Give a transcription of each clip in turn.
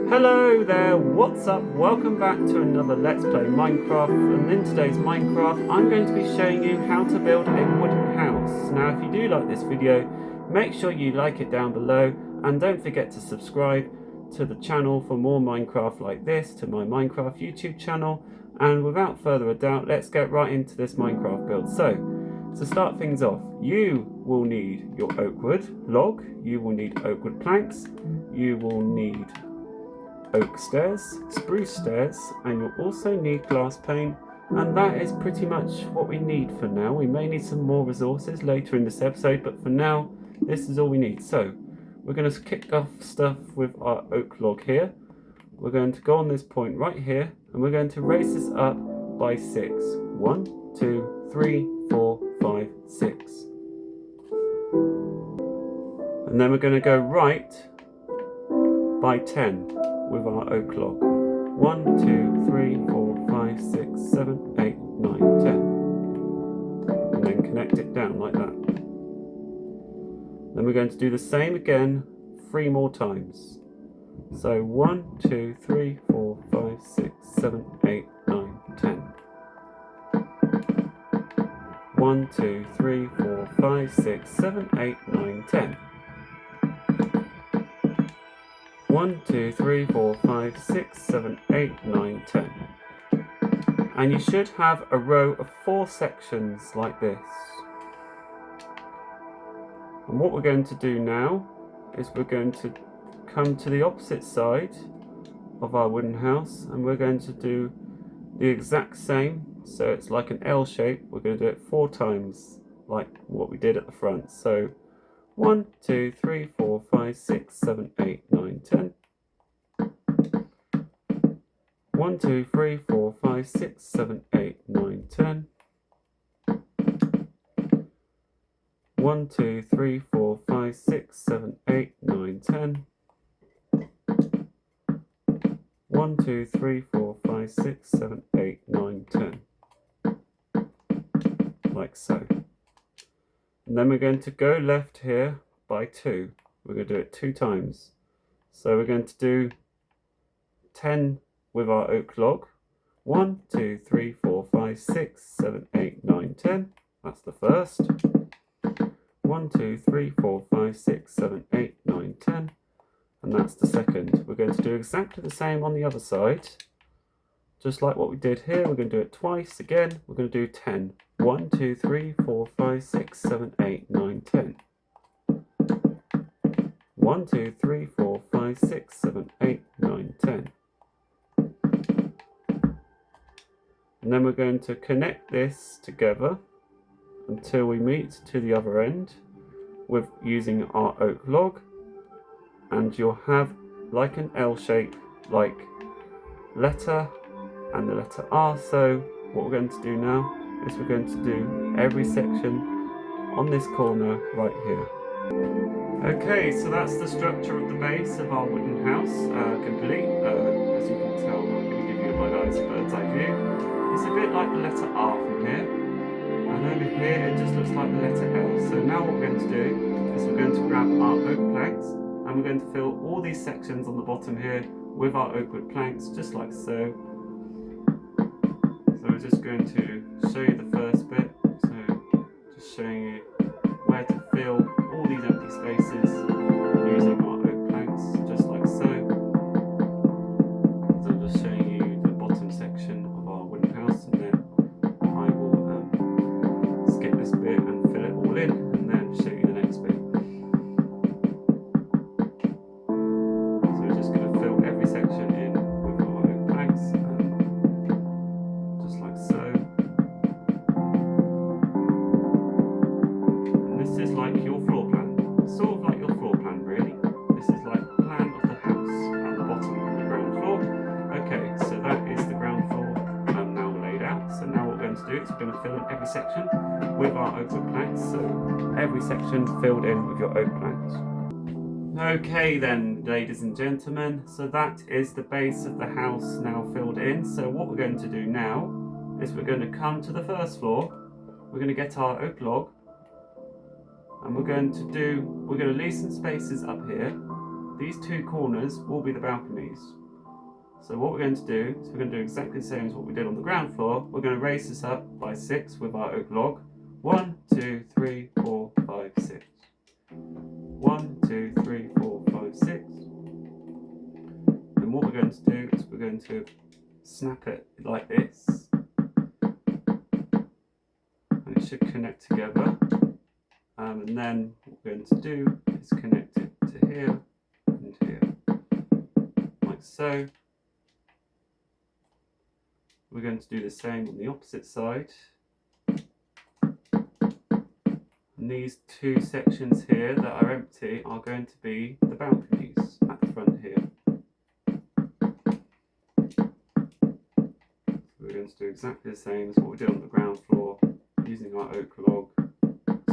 Hello there, what's up? Welcome back to another Let's Play Minecraft, and in today's Minecraft I'm going to be showing you how to build a wooden house. Now if you do like this video, make sure you like it down below and don't forget to subscribe to the channel for more Minecraft like this, to my Minecraft YouTube channel. And without further ado, let's get right into this Minecraft build. So, to start things off, you will need your oak wood log, you will need oak wood planks, you will need oak stairs, spruce stairs, and you'll also need glass pane, and that is pretty much what we need for now. We may need some more resources later in this episode, but for now this is all we need. So we're going to kick off stuff with our oak log here. We're going to go on this point right here and we're going to raise this up by 6. 1, 2, 3, 4, 5, 6. And then we're going to go right by 10 with our oak log. 1, 2, 3, 4, 5, 6, 7, 8, 9, 10. And then connect it down like that. Then we're going to do the same again 3 more times. So 1, 2, 3, 4, 5, 6, 7, 8, 9, 10. 1, 2, 3, 4, 5, 6, 7, 8, 9, 10. 1, 2, 3, 4, 5, 6, 7, 8, 9, 10. And you should have a row of 4 sections like this. And what we're going to do now is we're going to come to the opposite side of our wooden house and we're going to do the exact same. So it's like an L shape. We're going to do it 4 times like what we did at the front. So 1, 2, 3, 4, 5, 6, 7, 8, 9, 10. 1, 2, 3, 4, 5, 6, 7, 8, 9, 10. 1, 2, 3, 4, 5, 6, 7, 8, 9, 10. 1, 2, 3, 4, 5, 6, 7, 8, 9, 10. Like so. And then we're going to go left here by 2. We're going to do it 2 times. So we're going to do 10 with our oak log. 1, 2, 3, 4, 5, 6, 7, 8, 9, 10. That's the first. 1, 2, 3, 4, 5, 6, 7, 8, 9, 10. And that's the second. We're going to do exactly the same on the other side. Just like what we did here, we're going to do it twice again. We're going to do 10. 1, 2, 3, 4, 5, 6, 7, 8, 9, 10. 1, 2, 3, 4, 5, 6, 7, 8, 9, 10. And then we're going to connect this together until we meet to the other end with using our oak log, and you'll have like an L shape, like letter and the letter R. So what we're going to do now is we're going to do every section on this corner right here. Okay, so that's the structure of the base of our wooden house, complete. As you can tell, I'm going to give you a nice bird's eye view. It's a bit like the letter R from here, and over here it just looks like the letter L. So now what we're going to do is we're going to grab our oak planks and we're going to fill all these sections on the bottom here with our oak wood planks, just like so. So we're just going to show you the first bit. So just showing you where to fill all these empty spaces using our oak planks, just like so. So I'm just showing you the bottom section of our wooden house, and then I will skip this bit and fill it all in and then show you the next bit. So we're just going to fill every section in with our oak planks, just like so. And this is like your floor plan, sort of like your floor plan really. This is like the plan of the house at the bottom of the ground floor. Okay, so that is the ground floor now laid out. So now what we're going to do is we're going to fill in every section with our oak wood planks. So every section filled in with your oak planks. Okay then, ladies and gentlemen, so that is the base of the house now filled in. So what we're going to do now is we're going to come to the first floor. We're going to get our oak log and we're going to leave some spaces up here. These 2 corners will be the balconies. So what we're going to do is we're going to do exactly the same as what we did on the ground floor. We're going to raise this up by 6 with our oak log. 1, 2, 3, 4, 5, 6. 1, 2, 3, 4, 5, 6. And what we're going to do is we're going to snap it like this. And it should connect together. And then what we're going to do is connect it to here and here. Like so. We're going to do the same on the opposite side. And these two sections here that are empty are going to be the balconies at the front here. So we're going to do exactly the same as what we did on the ground floor, using our oak log,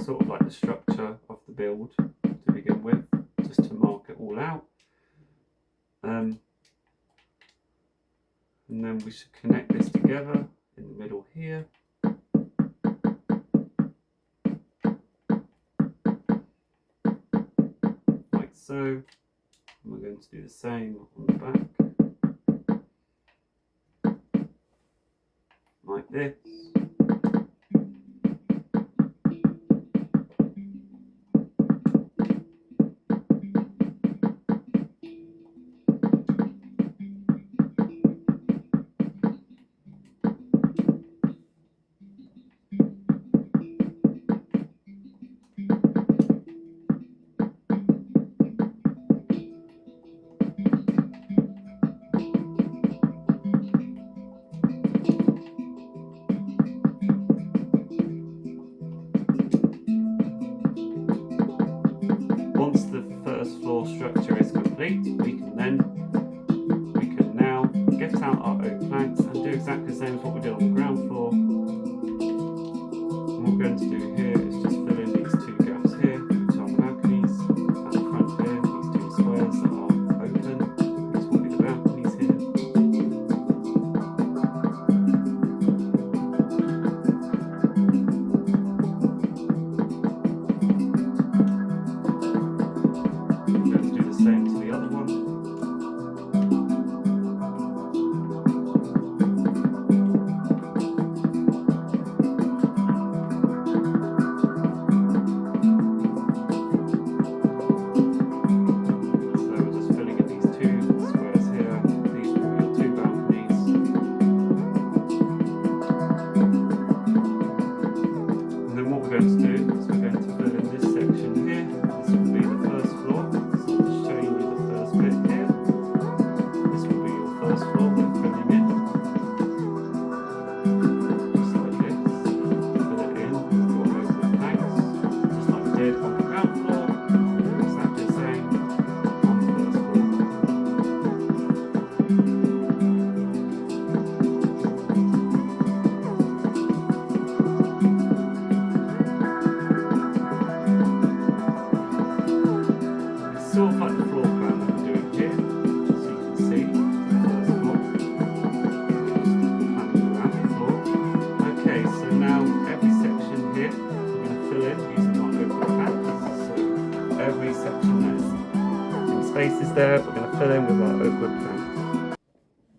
sort of like the structure of the build to begin with, just to mark it all out. And then we should connect this together in the middle here. Like so. And we're going to do the same on the back. Like this. Once the first floor structure is complete, we can now get out our oak planks and do exactly the same as what we did on the ground floor. And what we're going to do here is just fill in these two gaps here, which are the balconies. At the front here, these two squares that are open, these will be the balconies here. Same to the other one. So we're just filling in these two squares here. These will be your two balconies. And then what we're going to do is we're going to fill in this section here. This will be the first floor. Sort of like the floor plan that we're doing here, so you can see the first floor, planning around the floor. Okay, so now every section here we're going to fill in using our oak planks. So every section that's in spaces there, we're going to fill in with our oak planks.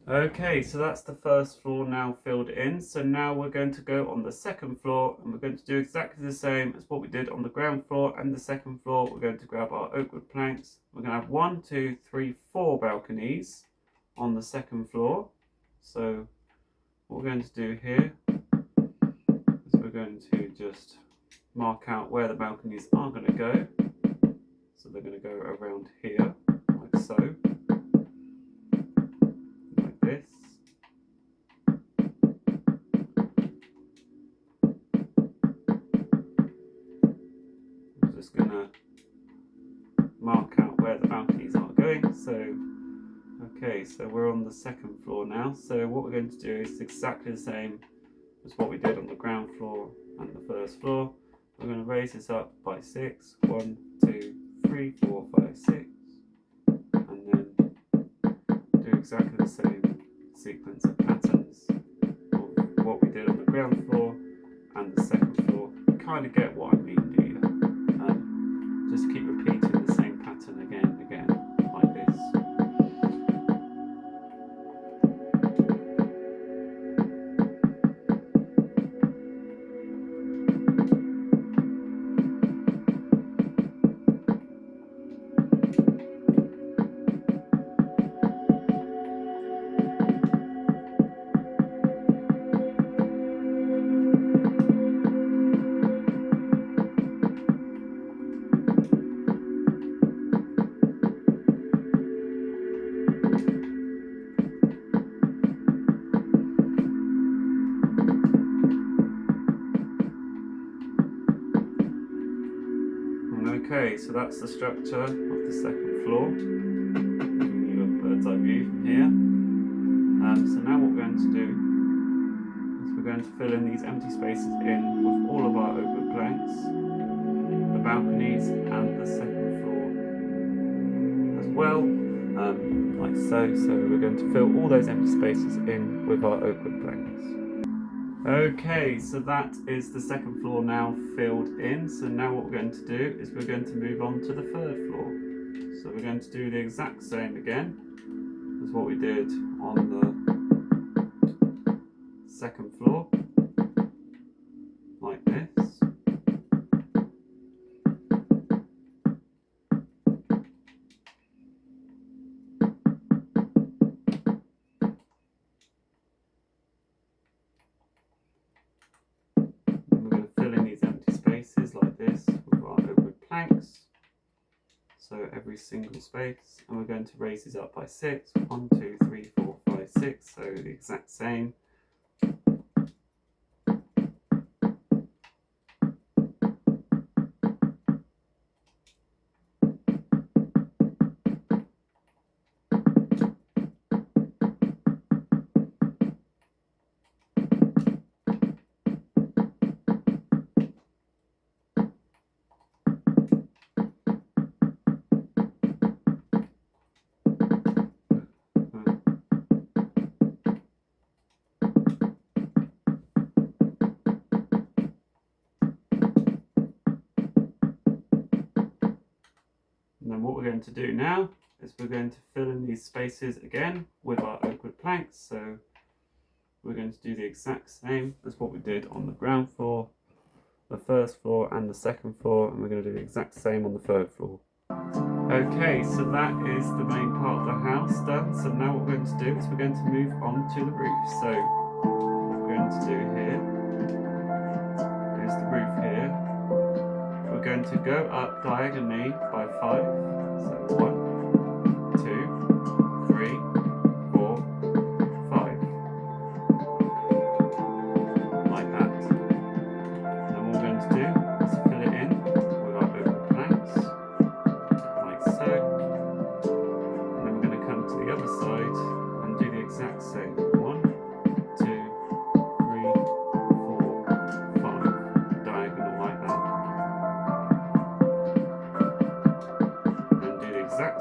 Okay, so that's the first floor now filled in. So now we're going to go on the second floor and we're going to do exactly the same as what we did on the ground floor and the second floor. We're going to grab our oak wood planks. We're going to have 1, 2, 3, 4 balconies on the second floor. So what we're going to do here is we're going to just mark out where the balconies are going to go. So they're going to go around here, like so. This. I'm just going to mark out where the balconies are going. So, okay, so we're on the second floor now. So what we're going to do is exactly the same as what we did on the ground floor and the first floor. We're going to raise this up by 6. 1, 2, 3, 4, 5, 6. And then do exactly the same sequence of patterns of what we did on the ground floor and the second floor. You kind of get what I mean, do you? Just keep repeating the same pattern again and again, like this. Okay, so that's the structure of the second floor. Giving you a bird's eye view from here. So now what we're going to do is we're going to fill in these empty spaces in with all of our oak wood planks, the balconies and the second floor as well, like so. So we're going to fill all those empty spaces in with our oak wood planks. Okay, so that is the second floor now filled in. So now what we're going to do is we're going to move on to the third floor. So we're going to do the exact same again as what we did on the second floor, like this. We're going to fill in these empty spaces like this with our oak wood planks. So every single space, and we're going to raise these up by 6. 1, 2, 3, 4, 5, 6. So the exact same. And then what we're going to do now is we're going to fill in these spaces again with our oak wood planks. So we're going to do the exact same as what we did on the ground floor, the first floor and the second floor, and we're going to do the exact same on the third floor. Okay, so that is the main part of the house done. So now what we're going to do is we're going to move on to the roof. So what we're going to do here is the roof here. We're going to go up diagonally by 5. So 1, 2, 3, 4, 5. Like that. And then what we're going to do is fill it in with our oak planks, like so. And then we're going to come to the other side and do the exact same. 1, 2, 3, 4, 5. Diagonal like that. Exact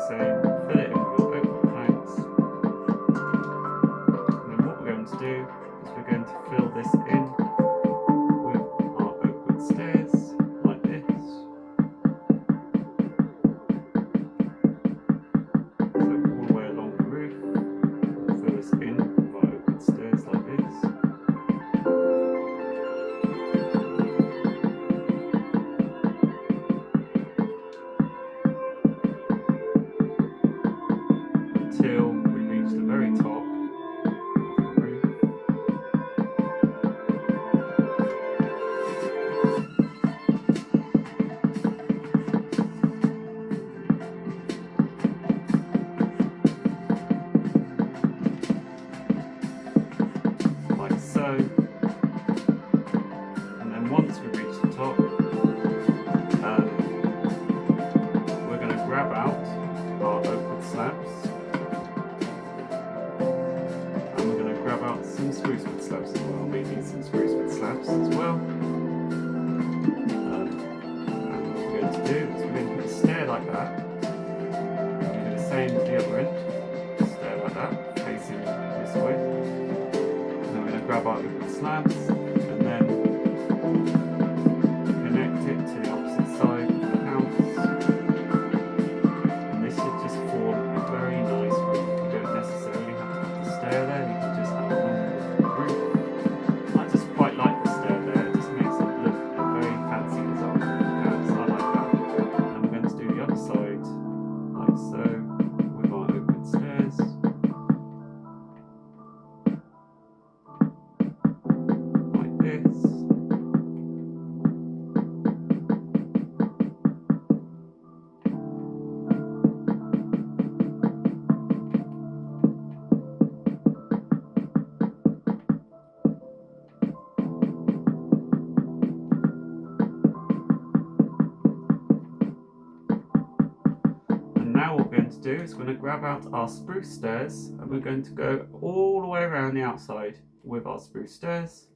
now what we're going to do is we're going to grab out our spruce stairs and we're going to go all the way around the outside with our spruce stairs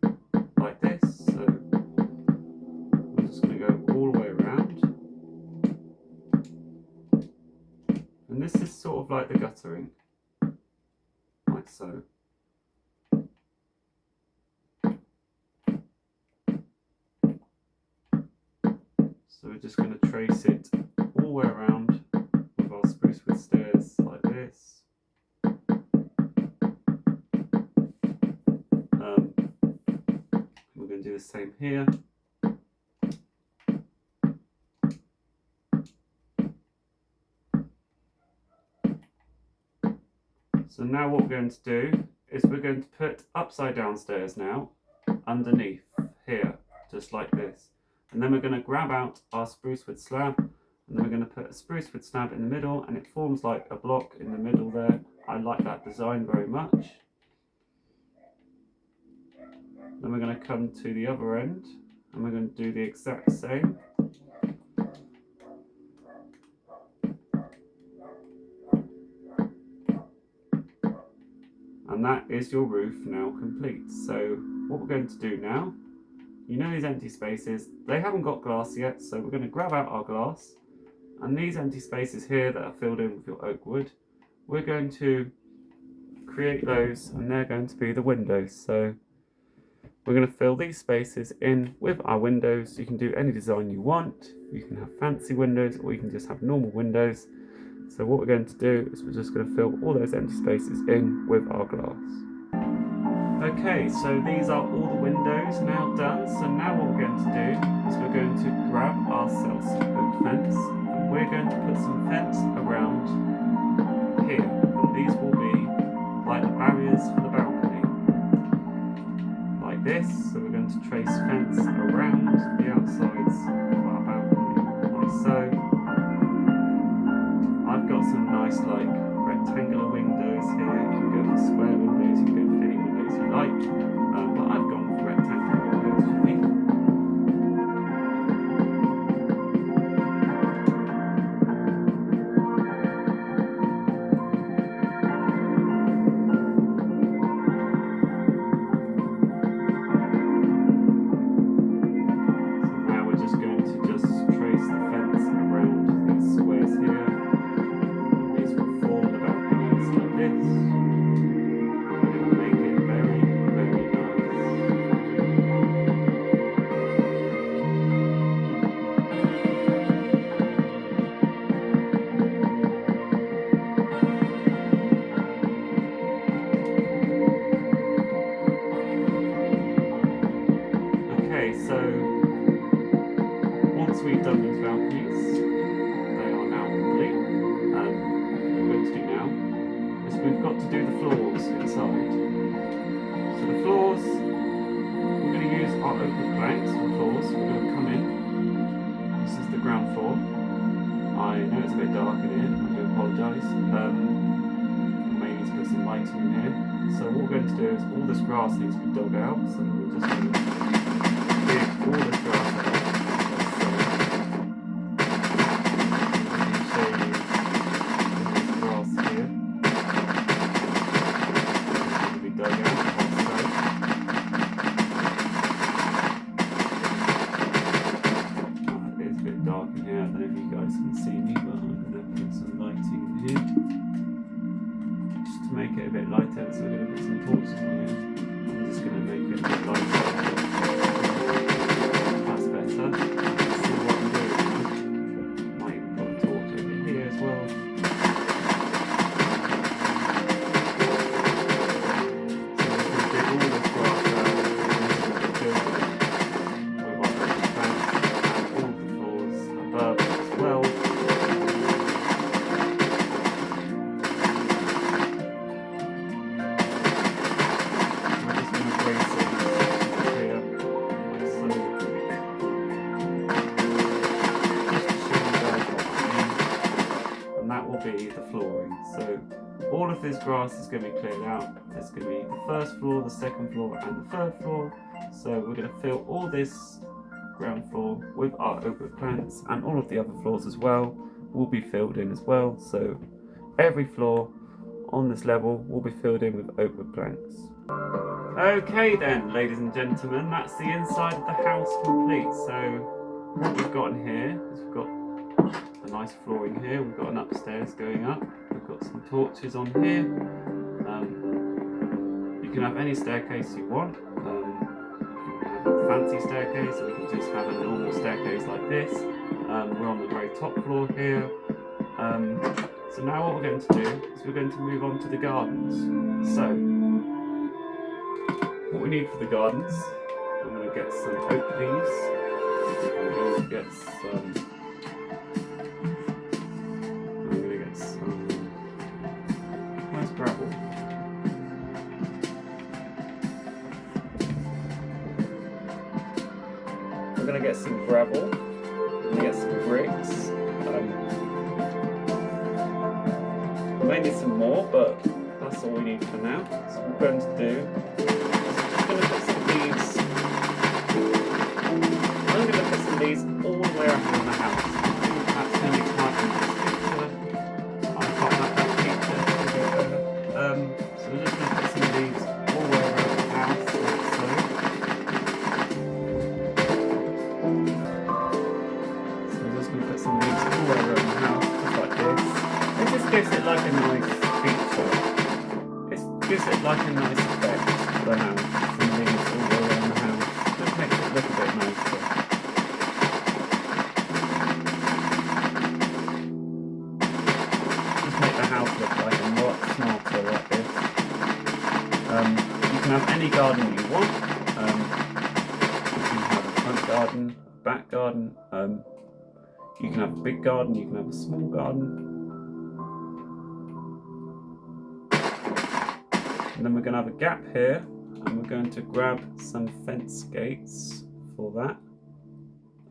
like this. So we're just going to go all the way around. And this is sort of like the guttering, like so. So we're just going to trace it all the way around with our spruce wood stairs like this. We're going to do the same here. So now what we're going to do is we're going to put upside down stairs now underneath here, just like this. And then we're going to grab out our spruce wood slab, and then we're going to put a spruce wood slab in the middle, and it forms like a block in the middle there. I like that design very much. Then we're going to come to the other end, and we're going to do the exact same. And that is your roof now complete. So what we're going to do now, you know these empty spaces, they haven't got glass yet, so we're going to grab out our glass, and these empty spaces here that are filled in with your oak wood, we're going to create those, and they're going to be the windows. So we're going to fill these spaces in with our windows. You can do any design you want. You can have fancy windows, or you can just have normal windows. So what we're going to do is we're just going to fill all those empty spaces in with our glass. Okay, so these are all the windows now done. So now what we're going to do is we're going to grab ourselves some oak fence, and we're going to put some fence around here. And these will be like the barriers for the balcony, like this. So we're going to trace fence around the outsides of our balcony, like so. I've got some nice like rectangular windows here. You can go for square windows, you can go for any windows you like, but I've gone for rectangular windows for me. So now we're just going to just trace the fence around these squares here. These will form the balconies like this, and it will make it very, very nice. Okay, so once we've done these balconies, they are now complete. What we're going to do now is we've got to do the floors inside. So the floors, we're going to use our oak wood planks for floors. We're going to come in. This is the ground floor. I know it's a bit dark in here, I do apologise. I may need to put some lighting in here. So what we're going to do is all this grass needs to be dug out. So we're just going to dig all this grass out. Dark in here, I don't know if you guys can see me, but I'm going to put some lighting in here just to make it a bit lighter. So we're going to put some torches in here. I'm just going to make it a bit lighter. That's better. Let's see what I'm doing. Might put a torch over here as well. So we're going to dig all this grass out and fill it with our plants and all the floors above as well. We're just going to place it here, like so. Just to show you guys what I mean. And that will be the flooring. So all of this grass is going to be cleared out. There's going to be the first floor, the second floor and the third floor. So we're going to fill all this ground floor with our oak wood plants and all of the other floors as well will be filled in as well. So every floor on this level will be filled in with oak wood planks. Okay then, ladies and gentlemen, that's the inside of the house complete. So what we've got in here is we've got a nice flooring here, we've got an upstairs going up, we've got some torches on here. You can have any staircase you want. You can have a fancy staircase, or you can just have a normal staircase like this. We're on the very top floor here. So now what we're going to do is we're going to move on to the gardens. So what we need for the gardens, I'm going to get some oak leaves. I'm going to get some nice gravel. I'm going to get some gravel. I'm going to get some bricks. Maybe some more, but that's all we need for now. So what we're going to do is just going to put some leaves. I'm going to put some leaves all the way around the house. I think that's going to be quite a nice feature. I quite like that feature. So we're just going to put some leaves all the way around the house, like so. So we're just going to put some leaves all the way around the house, just like this. It just gives it like a nice feature. It gives it like a nice effect to the house. Some leaves all the way around the house. Just makes it look a bit nicer. Just make the house look like a lot smarter like this. You can have any garden you want. You can have a front garden, back garden. You can have a big garden, you can have a small garden. And then we're going to have a gap here, and we're going to grab some fence gates for that.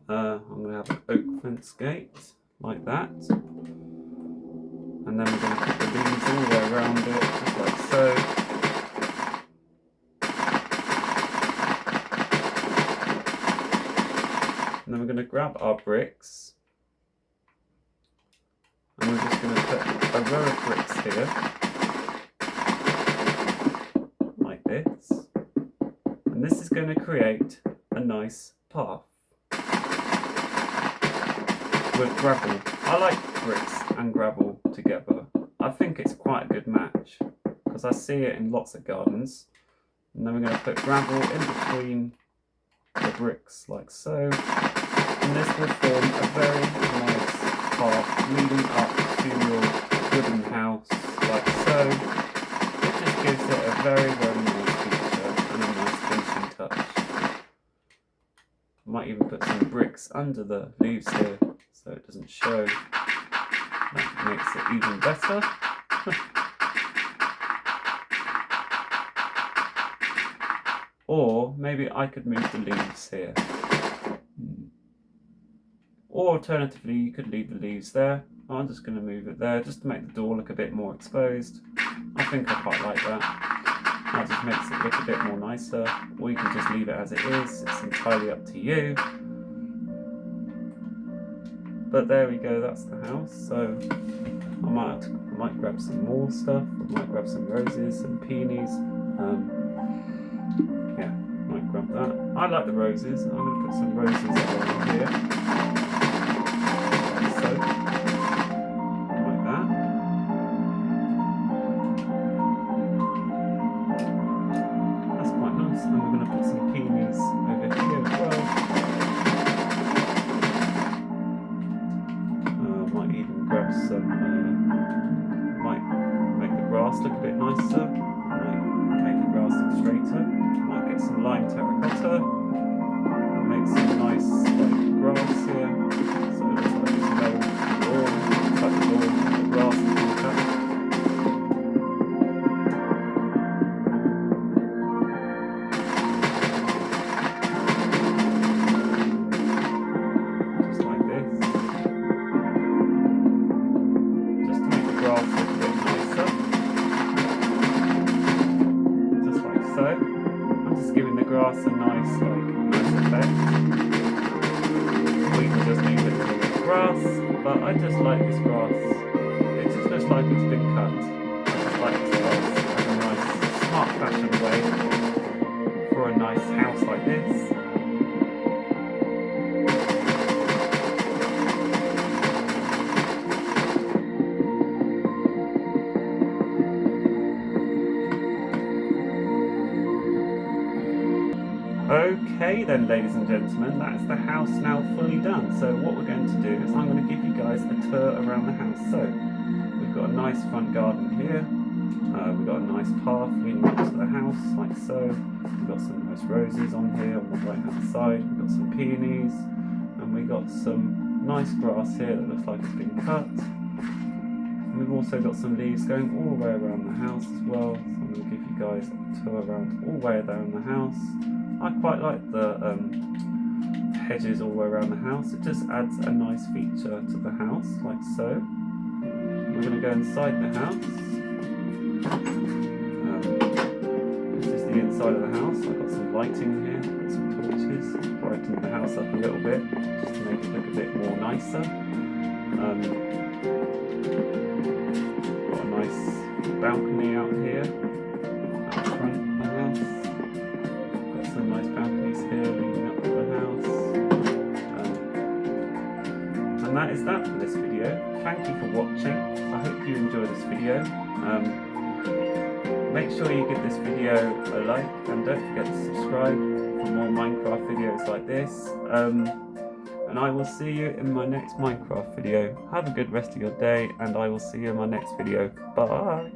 I'm going to have an oak fence gate, like that. And then we're going to put the leaves all the way around it, just like so. And then we're going to grab our bricks. And we're just going to put a row of bricks here. This, and this is going to create a nice path with gravel. I like bricks and gravel together. I think it's quite a good match because I see it in lots of gardens. And then we're going to put gravel in between the bricks like so, and this will form a very nice path leading up to your wooden house like so. It just gives it a very, very nice feature and a nice finishing touch. I might even put some bricks under the leaves here so it doesn't show. That makes it even better. Or maybe I could move the leaves here. Or alternatively, you could leave the leaves there. I'm just going to move it there just to make the door look a bit more exposed. I think I quite like that. That just makes it look a bit more nicer. Or you can just leave it as it is. It's entirely up to you. But there we go, that's the house. So I might grab some more stuff. I might grab some roses, some peonies. Yeah, might grab that. I like the roses. I'm going to put some roses over here. So, like that. That's quite nice. And we're going to put some peonies over here as well. Might even grab some, might make the grass look a bit nicer. Might make the grass look straighter. Might get some lime terracotta. And make some nice grass here. So it looks like it's lawn, like the lawn, the grass is being cut. Just like this. Just to make the grass look a bit nicer. Just like so. I'm just giving the grass a nice, nice effect. Or you can just leave it to the grass, but I just like this grass. It just looks like it's been cut. I just like this grass as a nice, smart fashion way for a nice house like this. Okay then, ladies and gentlemen, that's the house now fully done. So what we're going to do is I'm going to give you guys a tour around the house. So we've got a nice front garden here. We've got a nice path leading up to the house, like so. We've got some nice roses on here on the right hand side. We've got some peonies, and we've got some nice grass here that looks like it's been cut. And we've also got some leaves going all the way around the house as well. So I'm going to give you guys a tour around all the way around the house. I quite like the hedges all the way around the house. It just adds a nice feature to the house, like so. We're going to go inside the house. This is the inside of the house. I've got some lighting here, got some torches, brighten the house up a little bit, just to make it look a bit more nicer. Got a nice balcony out here, out front of the house. Some nice balconies here leading up to the house. And that is that for this video. Thank you for watching. I hope you enjoyed this video. Make sure you give this video a like and don't forget to subscribe for more Minecraft videos like this. And I will see you in my next Minecraft video. Have a good rest of your day, and I will see you in my next video. Bye!